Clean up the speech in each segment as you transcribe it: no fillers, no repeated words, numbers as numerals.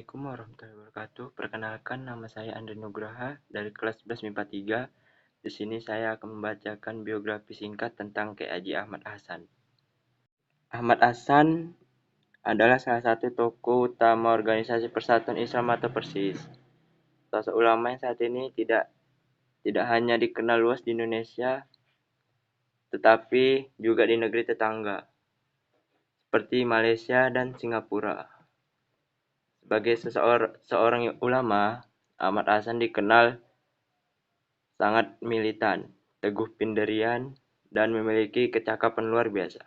Assalamualaikum warahmatullahi wabarakatuh. Perkenalkan, nama saya Andri Nugraha dari kelas 11 MIPA 3. Di sini saya akan membacakan biografi singkat tentang Kiai Haji Ahmad Hasan. Ahmad Hasan adalah salah satu tokoh utama organisasi Persatuan Islam atau Persis. Sosok ulama yang saat ini tidak hanya dikenal luas di Indonesia, tetapi juga di negeri tetangga, seperti Malaysia dan Singapura. Sebagai seorang ulama, Ahmad Hasan dikenal sangat militan, teguh pendirian, dan memiliki kecakapan luar biasa.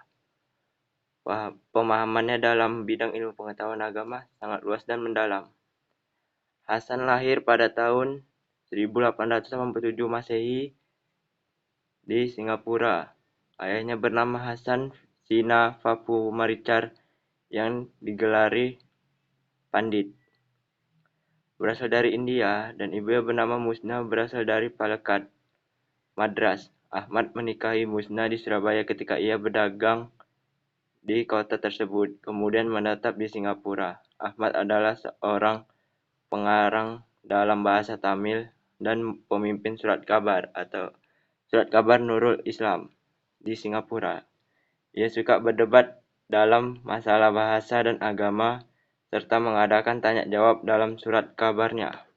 Pemahamannya dalam bidang ilmu pengetahuan agama sangat luas dan mendalam. Hasan lahir pada tahun 1887 Masehi di Singapura. Ayahnya bernama Hasan Sinafapu Maricar yang digelari Pandit. Berasal dari India, dan ibunya bernama Musna berasal dari Palakkad, Madras. Ahmad menikahi Musna di Surabaya ketika ia berdagang di kota tersebut, kemudian menetap di Singapura. Ahmad adalah seorang pengarang dalam bahasa Tamil dan pemimpin surat kabar atau surat kabar Nurul Islam di Singapura. Ia suka berdebat dalam masalah bahasa dan agama, serta mengadakan tanya jawab dalam surat kabarnya.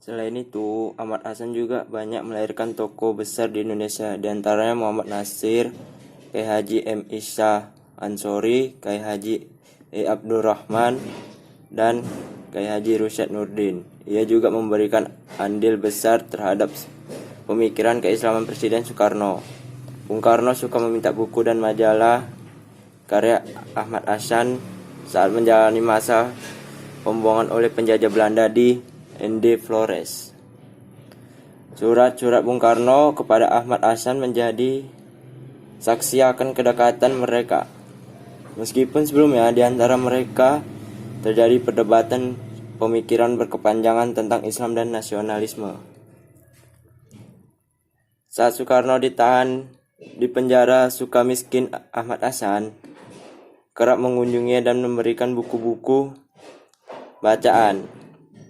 Selain itu, Ahmad Hasan juga banyak melahirkan tokoh besar di Indonesia, di antaranya Muhammad Nasir, Kiai Haji M. Isa Ansori, Kiai Haji E. Abdurrahman, dan Kiai Haji Rusyad Nurdin. Ia juga memberikan andil besar terhadap pemikiran keislaman Presiden Soekarno. Bung Karno suka meminta buku dan majalah karya Ahmad Hasan saat menjalani masa pembuangan oleh penjajah Belanda di Ende Flores. Surat-surat Bung Karno kepada Ahmad Hasan menjadi saksi akan kedekatan mereka. Meskipun sebelumnya di antara mereka terjadi perdebatan pemikiran berkepanjangan tentang Islam dan nasionalisme. Saat Soekarno ditahan di penjara Sukamiskin, Ahmad Hasan kerap mengunjunginya dan memberikan buku-buku bacaan.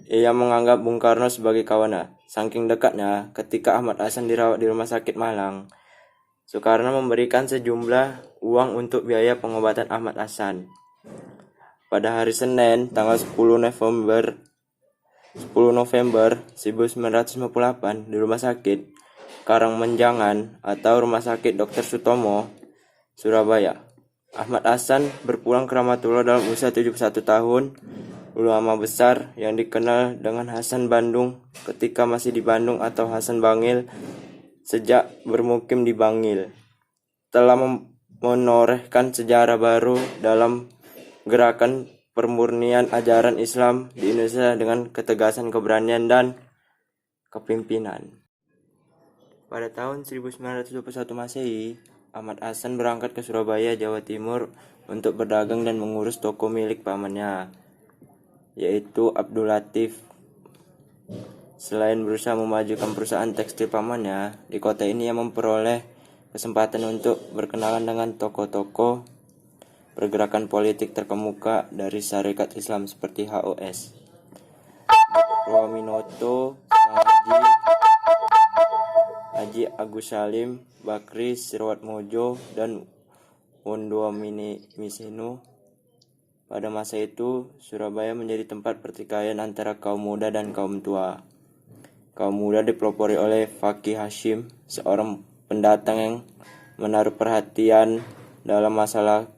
Ia menganggap Bung Karno sebagai kawannya. Saking dekatnya, ketika Ahmad Hasan dirawat di Rumah Sakit Malang, Soekarno memberikan sejumlah uang untuk biaya pengobatan Ahmad Hasan. Pada hari Senin, tanggal 10 November 1958 di Rumah Sakit Karangmenjangan atau Rumah Sakit Dr. Sutomo, Surabaya, Ahmad Hasan berpulang ke Rahmatullah dalam usia 71 tahun. Ulama besar yang dikenal dengan Hasan Bandung ketika masih di Bandung atau Hasan Bangil sejak bermukim di Bangil, telah menorehkan sejarah baru dalam gerakan pemurnian ajaran Islam di Indonesia dengan ketegasan, keberanian, dan kepemimpinan. Pada tahun 1921 Masehi, Ahmad Hasan berangkat ke Surabaya, Jawa Timur untuk berdagang dan mengurus toko milik pamannya, yaitu Abdul Latif. Selain berusaha memajukan perusahaan tekstil pamannya, di kota ini ia memperoleh kesempatan untuk berkenalan dengan tokoh-tokoh pergerakan politik terkemuka dari Syarikat Islam seperti HOS, Ruaminoto, Haji Agus Salim, Bakri Sirwatmojo, dan Wondoa Misenu. Pada masa itu, Surabaya menjadi tempat pertikaian antara kaum muda dan kaum tua. Kaum muda dipelopori oleh Fakih Hashim, seorang pendatang yang menaruh perhatian dalam masalah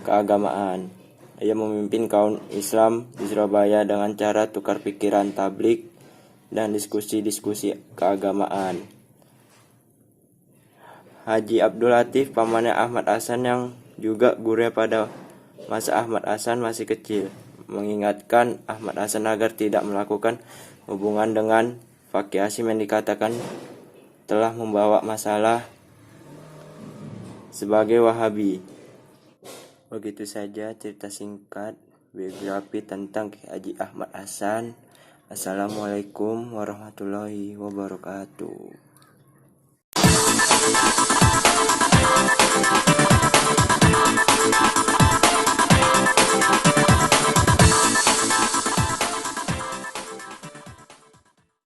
keagamaan. Ia memimpin kaum Islam di Surabaya dengan cara tukar pikiran, tablik, dan diskusi-diskusi keagamaan. Haji Abdul Latif, pamannya Ahmad Hasan yang juga gurunya pada masa Ahmad Hasan masih kecil, mengingatkan Ahmad Hasan agar tidak melakukan hubungan dengan Fakih Hashim yang dikatakan telah membawa masalah sebagai Wahabi. Begitu saja cerita singkat biografi tentang Kiai Haji Ahmad Hasan. Assalamualaikum warahmatullahi wabarakatuh.